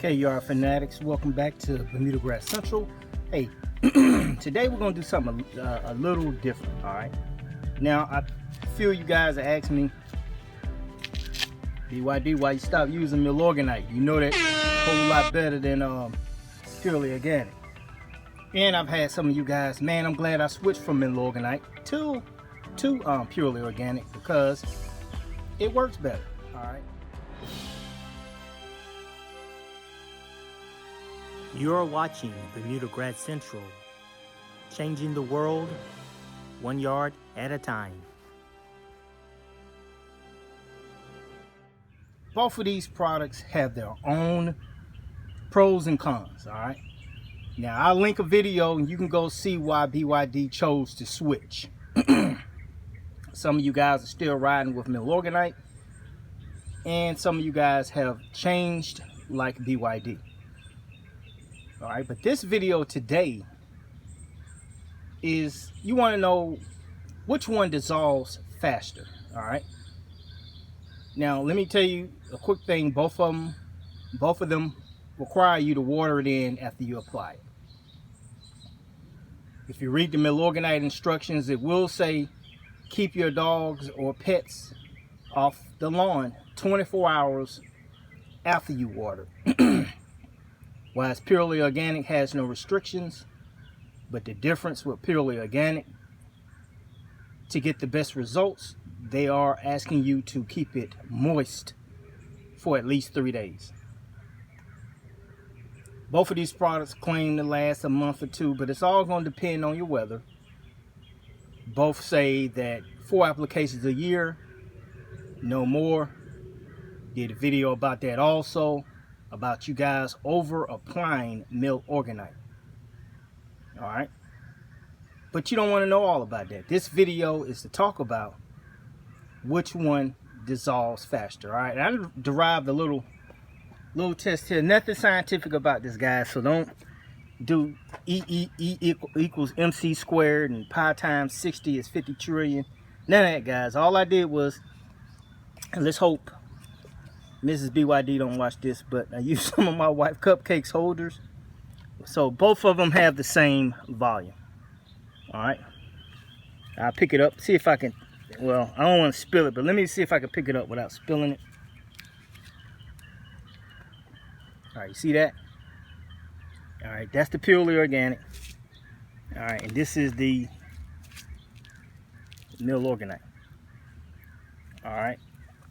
Okay, you are fanatics. Welcome back to Milorganite Central. Hey, today we're gonna do something a little different. All right. Now I feel you guys are asking me, BYD, why you stop using Milorganite? You know that a whole lot better than purely organic. And I've had some of you guys, man, I'm glad I switched from Milorganite to purely organic because it works better. All right. You're watching Milorganite Central, changing the world 1 yard at a time. Both of these products have their own pros and cons, all right? Now, I'll link a video and you can go see why BYD chose to switch. Some of you guys are still riding with Milorganite, and some of you guys have changed like BYD. All right, but this video today is you want to know which one dissolves faster. All right. Now let me tell you a quick thing. Both of them require you to water it in after you apply it. If you read the Milorganite instructions, it will say keep your dogs or pets off the lawn 24 hours after you water. Whereas purely organic has no restrictions, but the difference with purely organic, to get the best results, they are asking you to keep it moist for at least 3 days. Both of these products claim to last a month or two, but it's all going to depend on your weather. Both say that 4 applications a year, no more. Did a video about that also, about you guys over applying Milorganite. All right, but you don't want to know all about that. This video is to talk about which one dissolves faster. All right, I derived a little test here. Nothing scientific about this, guys, so don't do E equals MC squared and pi times 60 is 50 trillion. None of that, guys. All I did was, and let's hope Mrs. BYD don't watch this, but I used some of my wife cupcakes holders. So both of them have the same volume. All right. I'll pick it up, see if I can, well, I don't want to spill it, but let me see if I can pick it up without spilling it. All right, you see that? All right, that's the purely organic. All right, and this is the Milorganite. All right,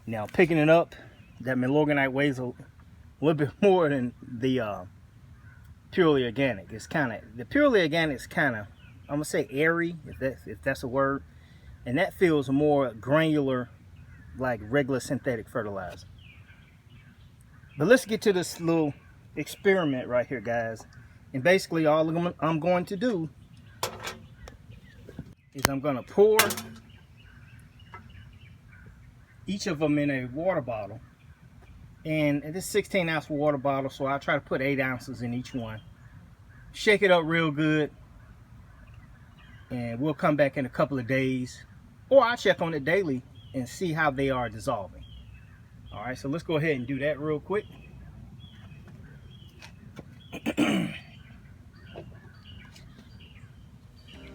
now picking it up, that Milorganite weighs a little bit more than the purely organic. It's kind of, the purely organic is kind of, I'm gonna say airy, if that's a word, and that feels more granular, like regular synthetic fertilizer. But let's get to this little experiment right here, guys. And basically all I'm going to do is I'm going to pour each of them in a water bottle. And this 16-ounce water bottle, so I'll try to put 8 ounces in each one. Shake it up real good. And we'll come back in a couple of days. Or I'll check on it daily and see how they are dissolving. All right, so let's go ahead and do that real quick.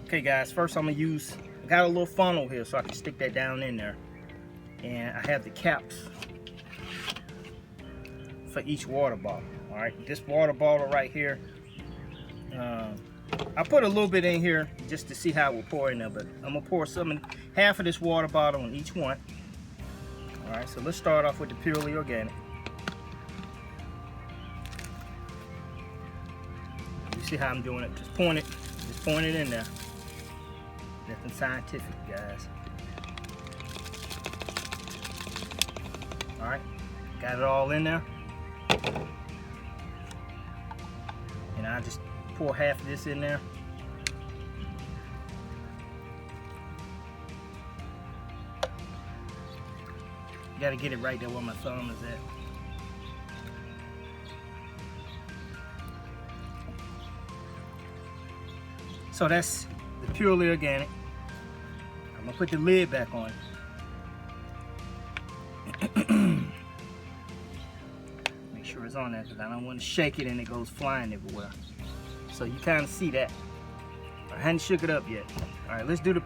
Okay, guys, first I'm gonna use, I got a little funnel here so I can stick that down in there. And I have the caps for each water bottle. All right, this water bottle right here, I put a little bit in here just to see how it will pour in there, but I'm gonna pour half of this water bottle in each one. All right, so let's start off with the purely organic. You see how I'm doing it? Just point it in there. Nothing scientific, guys. All right, got it all in there. And I just pour half of this in there. You gotta get it right there where my thumb is at. So that's the purely organic. I'm gonna put the lid back on. pressure is on there because I don't want to shake it and it goes flying everywhere. So you kind of see that. I hadn't shook it up yet. All right, let's do the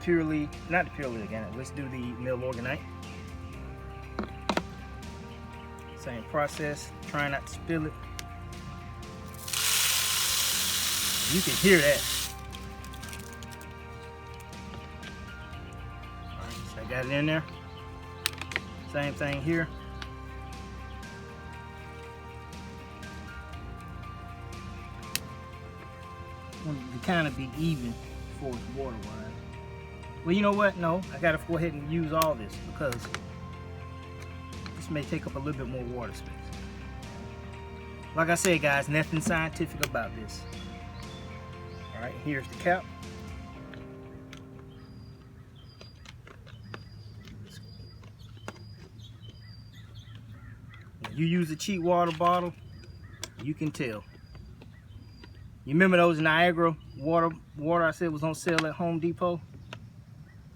not the purely organic, let's do the Milorganite. Same process, try not to spill it. You can hear that. All right, so I got it in there. Same thing here. Want it to kind of be even before it's water wise. Well, you know what? No, I gotta go ahead and use all this because this may take up a little bit more water space. Like I said, guys, nothing scientific about this. All right, here's the cap. When you use a cheap water bottle, you can tell. You remember those Niagara water I said was on sale at Home Depot?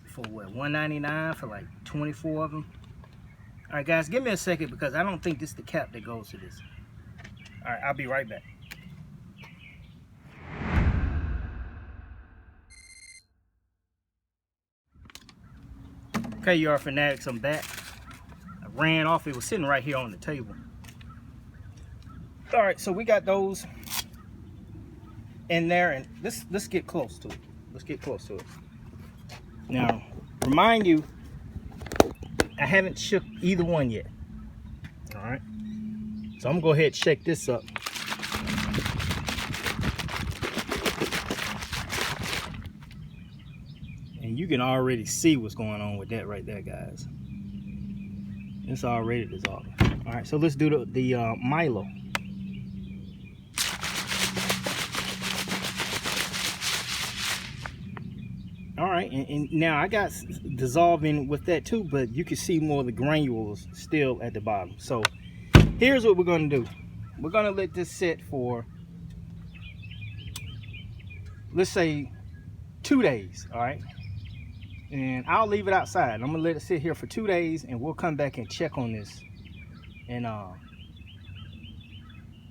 For what, $1.99 for like 24 of them? All right, guys, give me a second because I don't think this is the cap that goes to this. All right, I'll be right back. Okay, you are fanatics, I'm back. I ran off, it was sitting right here on the table. All right, so we got those in there, and let's get close to it. Let's get close to it. Now, remind you, I haven't shook either one yet. All right, so I'm gonna go ahead and shake this up. And you can already see what's going on with that right there, guys. It's already dissolving. All right, so let's do the Milo. All right, and now I got dissolving with that too, but you can see more of the granules still at the bottom. So here's what we're gonna do. We're gonna let this sit for, let's say, 2 days, all right? And I'll leave it outside. I'm gonna let it sit here for 2 days and we'll come back and check on this and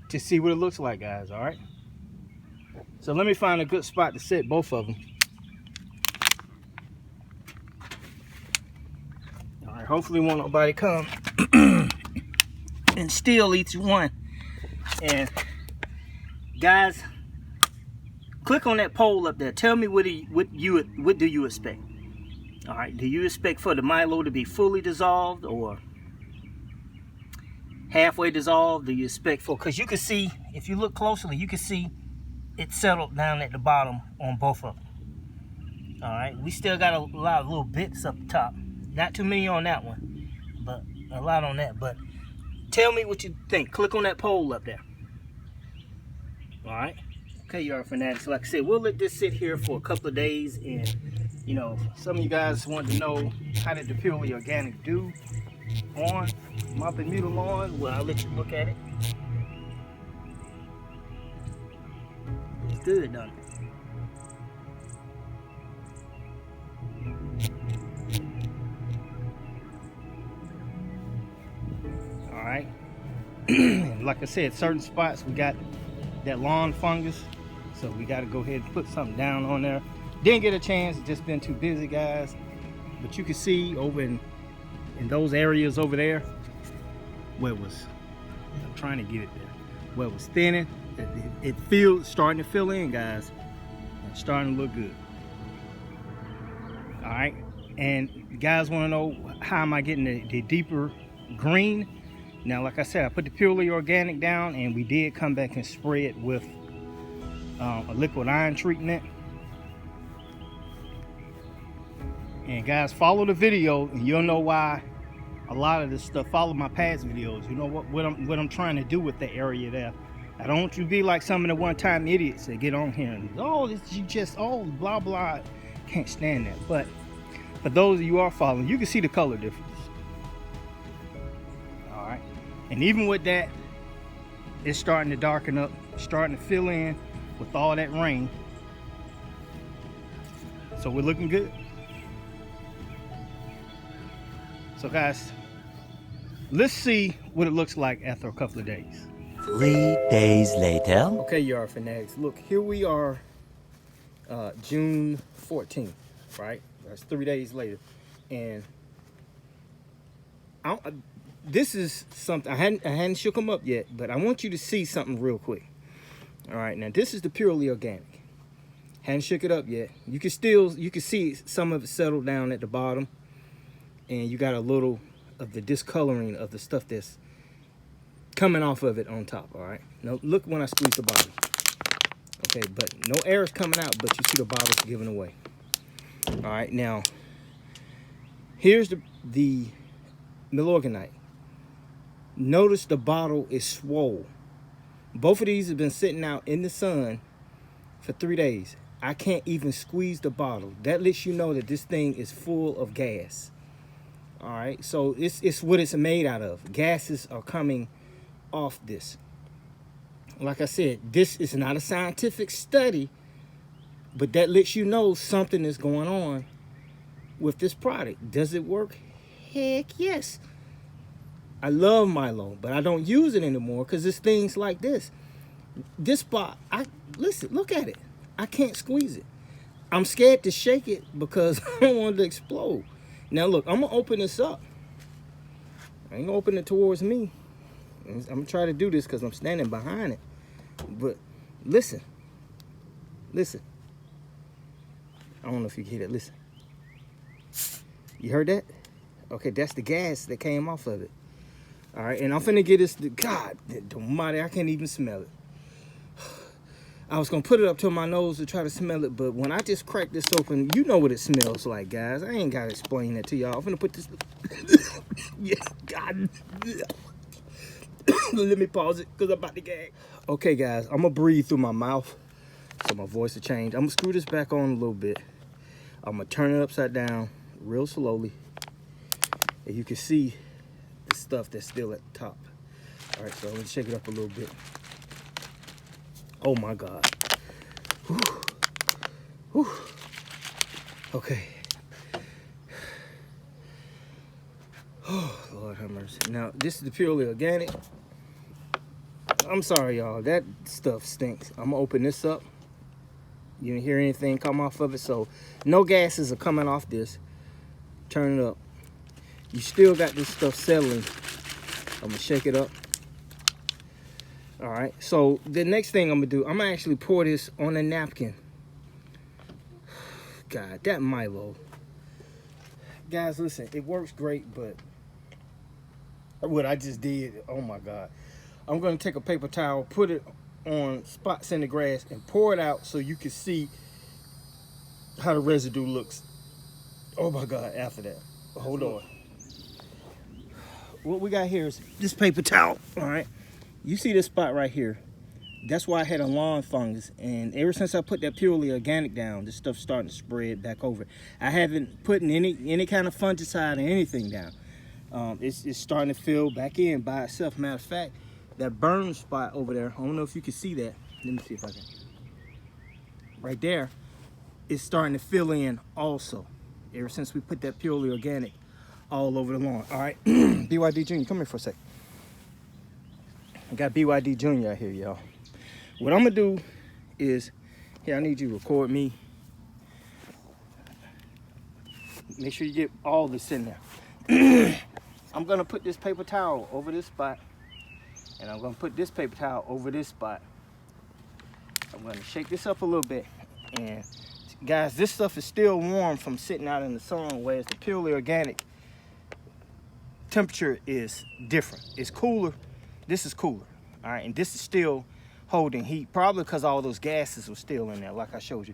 to see what it looks like, guys, all right? So let me find a good spot to sit both of them. All right, hopefully won't nobody come and steal each one. And guys, click on that poll up there. Tell me what do you expect? All right, do you expect for the Milo to be fully dissolved or halfway dissolved? Do you expect for, because you can see, if you look closely, you can see it settled down at the bottom on both of them. All right, we still got a lot of little bits up top. Not too many on that one, but a lot on that. But tell me what you think. Click on that poll up there. All right. Okay, you are fanatics. Like I said, we'll let this sit here for a couple of days. And, you know, some of you guys want to know how did the purely organic do on my Bermuda lawn. Well, I'll let you look at it. It's good, doesn't it? All right. Like I said, certain spots we got that lawn fungus, so we got to go ahead and put something down on there. Didn't get a chance, just been too busy, guys. But you can see over in those areas over there where it was, I'm trying to get it there, where it was thinning, it feels starting to fill in, guys. It's starting to look good. All right, and you guys want to know how am I getting the deeper green? Now, like I said, I put the purely organic down, and we did come back and spray it with a liquid iron treatment. And guys, follow the video, and you'll know why a lot of this stuff. Follow my past videos. You know what I'm trying to do with the area there. I don't want you to be like some of the one-time idiots that get on here and you just blah blah. Can't stand that. But for those of you who are following, you can see the color difference. And even with that, it's starting to darken up, starting to fill in with all that rain. So we're looking good. So guys, let's see what it looks like after a couple of days. 3 days later. Okay, yard fanatics, look, here we are, June 14th, right? That's 3 days later. And this is something, I hadn't shook them up yet, but I want you to see something real quick. All right, now this is the purely organic. Hadn't shook it up yet. You can see some of it settled down at the bottom, and you got a little of the discoloring of the stuff that's coming off of it on top. All right, now look when I squeeze the bottom. Okay, but no air is coming out, but you see the bottle's giving away. All right, now here's the Milorganite. Notice the bottle is swole. Both of these have been sitting out in the sun for 3 days. I can't even squeeze the bottle. That lets you know that this thing is full of gas. All right, so it's what it's made out of. Gases are coming off this. Like I said, this is not a scientific study, but that lets you know something is going on with this product. Does it work? Heck yes. I love Milo, but I don't use it anymore because it's things like this. This spot, listen, look at it. I can't squeeze it. I'm scared to shake it because I don't want it to explode. Now look, I'm gonna open this up. I ain't gonna open it towards me. I'm gonna try to do this because I'm standing behind it. But listen. Listen. I don't know if you can hear that. Listen. You heard that? Okay, that's the gas that came off of it. All right, and I'm finna get this, God almighty, I can't even smell it. I was gonna put it up to my nose to try to smell it, but when I just crack this open, you know what it smells like, guys. I ain't gotta explain that to y'all. I'm finna put this, yeah, God. Let me pause it, because I'm about to gag. Okay, guys, I'm gonna breathe through my mouth, so my voice will change. I'm gonna screw this back on a little bit. I'm gonna turn it upside down real slowly, and you can see the stuff that's still at the top. All right, so I'm gonna shake it up a little bit. Oh my God. Whew. Whew. Okay. Oh, Lord have mercy. Now, this is the purely organic. I'm sorry, y'all. That stuff stinks. I'm gonna open this up. You didn't hear anything come off of it, so no gases are coming off this. Turn it up. You still got this stuff settling. I'm gonna shake it up. All right, so the next thing I'm gonna do, I'm gonna actually pour this on a napkin. God, that Milo. Guys, listen, it works great, but what I just did, oh my God. I'm gonna take a paper towel, put it on spots in the grass, and pour it out so you can see how the residue looks. Oh my God, after that. Hold on. What we got here is this paper towel, all right? You see this spot right here. That's why I had a lawn fungus, and ever since I put that purely organic down, this stuff's starting to spread back over. I haven't put any kind of fungicide or anything down. It's starting to fill back in by itself. Matter of fact, that burn spot over there, I don't know if you can see that. Let me see if I can. Right there, it's starting to fill in also. Ever since we put that purely organic all over the lawn. All right, BYD Jr., come here for a sec. I got BYD Jr. out here, y'all. What I'm gonna do is, here, I need you to record me. Make sure you get all this in there. I'm gonna put this paper towel over this spot, and I'm gonna put this paper towel over this spot. I'm gonna shake this up a little bit, and guys, this stuff is still warm from sitting out in the sun, whereas the purely organic temperature is different. It's cooler. This is cooler, all right? And this is still holding heat, probably because all those gases were still in there, like I showed you.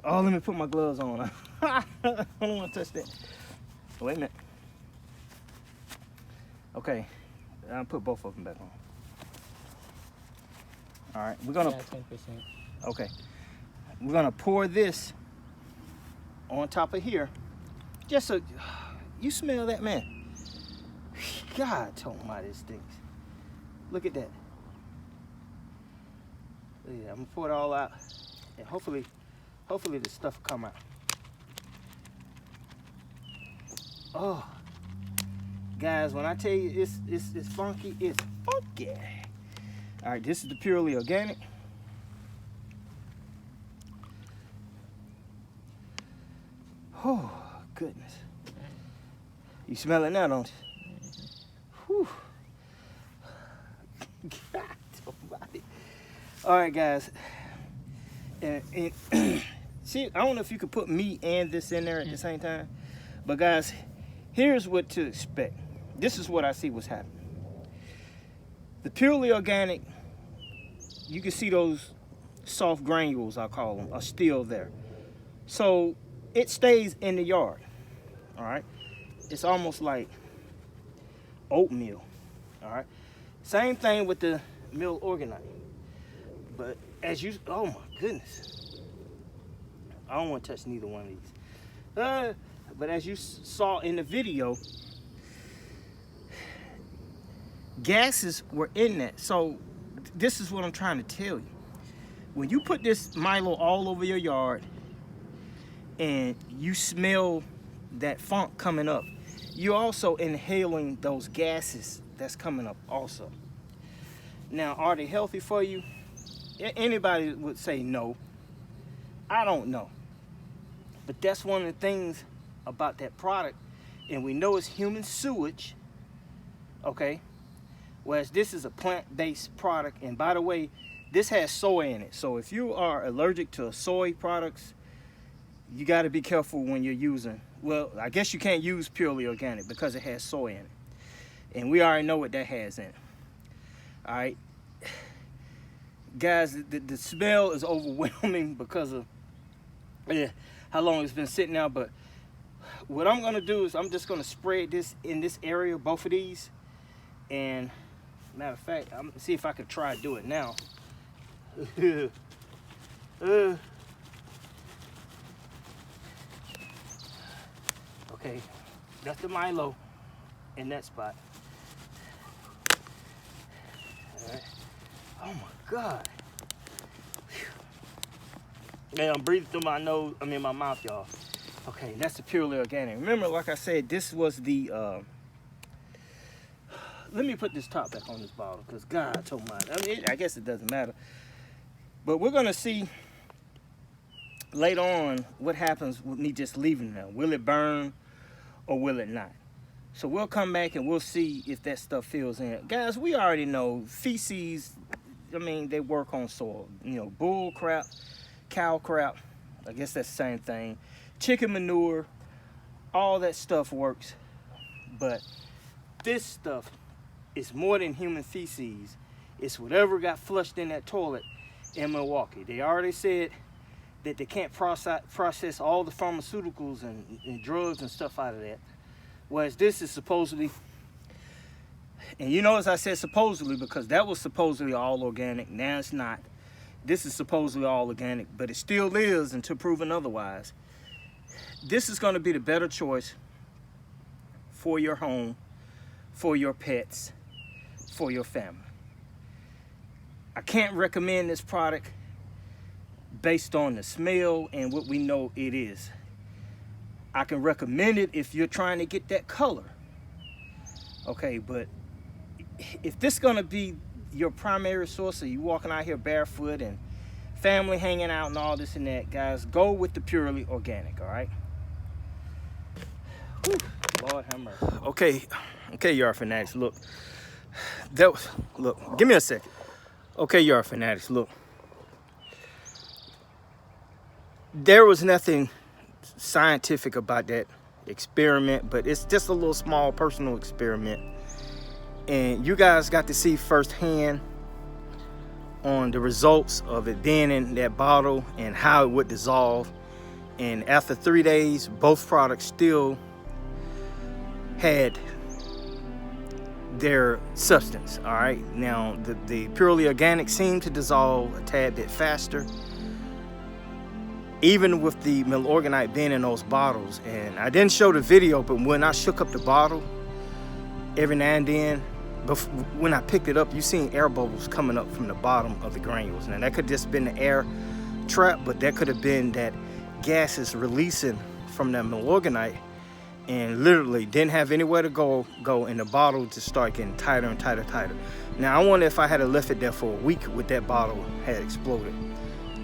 Oh, let me put my gloves on. I don't want to touch that. Wait a minute. Okay, I'll put both of them back on. All right, we're gonna. Yeah, 10%. Okay, we're gonna pour this on top of here. Just so you smell that, man. God, almighty, it stinks. Look at that. Yeah, I'm gonna pour it all out, and hopefully the stuff will come out. Oh, guys, when I tell you it's funky, it's funky. All right, this is the purely organic. Oh, goodness. You smell it now, don't you? Whew. God almighty. All right, guys. And see, I don't know if you could put meat and this in there at the same time. But, guys, here's what to expect. This is what I see what's happening. The purely organic, you can see those soft granules, I call them, are still there. So it stays in the yard, all right? It's almost like oatmeal, all right? Same thing with the Milorganite. But as you, oh my goodness. I don't want to touch neither one of these. But as you saw in the video, gases were in that. So this is what I'm trying to tell you. When you put this Milo all over your yard and you smell that funk coming up, you're also inhaling those gases that's coming up also. Now, are they healthy for you? Anybody would say no. I don't know. But that's one of the things about that product. And we know it's human sewage, okay? Whereas this is a plant-based product. And by the way, this has soy in it. So if you are allergic to soy products, you got to be careful when you're using. Well, I guess you can't use purely organic because it has soy in it. And we already know what that has in it. All right. Guys, the smell is overwhelming because of how long it's been sitting out. But what I'm going to do is I'm just going to spread this in this area, both of these. And matter of fact, I'm going to see if I can try to do it now. Okay, that's the Milo in that spot. All right. Oh my God. Yeah, I'm breathing through my nose, my mouth, y'all. Okay, that's the purely organic. Remember, like I said, this was the, let me put this top back on this bottle, because God told me, I guess it doesn't matter. But we're going to see later on what happens with me just leaving them. Will it burn or will it not? So we'll come back and we'll see if that stuff fills in. Guys, we already know feces, they work on soil. Bull crap, cow crap, I guess that's the same thing. Chicken manure, all that stuff works. But this stuff is more than human feces. It's whatever got flushed in that toilet in Milwaukee. They already said that they can't process all the pharmaceuticals and drugs and stuff out of that. Whereas this is supposedly, and you notice I said supposedly because that was supposedly all organic. Now it's not. This is supposedly all organic, but it still is until proven otherwise. This is going to be the better choice for your home, for your pets, for your family. I can't recommend this product based on the smell and what we know it is. I can recommend it if you're trying to get that color. Okay, but if this is gonna be your primary source, of you walking out here barefoot and family hanging out and all this and that, guys, go with the purely organic, all right? Whew, Lord have mercy. Okay, yard fanatics, look. Look, give me a second. Okay, yard fanatics, look. There was nothing scientific about that experiment, but it's just a little small personal experiment. And you guys got to see firsthand on the results of it being in that bottle and how it would dissolve. And after 3 days, both products still had their substance, all right? Now, the purely organic seemed to dissolve a tad bit faster, even with the Milorganite being in those bottles. And I didn't show the video, but when I shook up the bottle, every now and then, when I picked it up, you seen air bubbles coming up from the bottom of the granules. Now, that could just been the air trap, but that could have been that gases releasing from that Milorganite and literally didn't have anywhere to go, and the bottle just started getting tighter and tighter. Now I wonder if I had left it there for a week, would that bottle had exploded?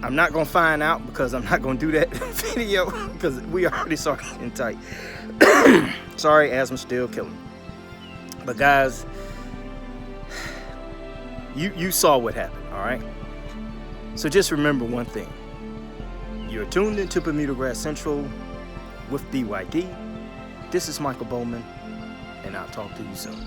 I'm not gonna find out, because I'm not gonna do that video, because we already started getting tight. Sorry, asthma's still killing me. But guys, you saw what happened, all right? So just remember one thing. You're tuned into Bermuda Grass Central with DYD. This is Michael Bowman, and I'll talk to you soon.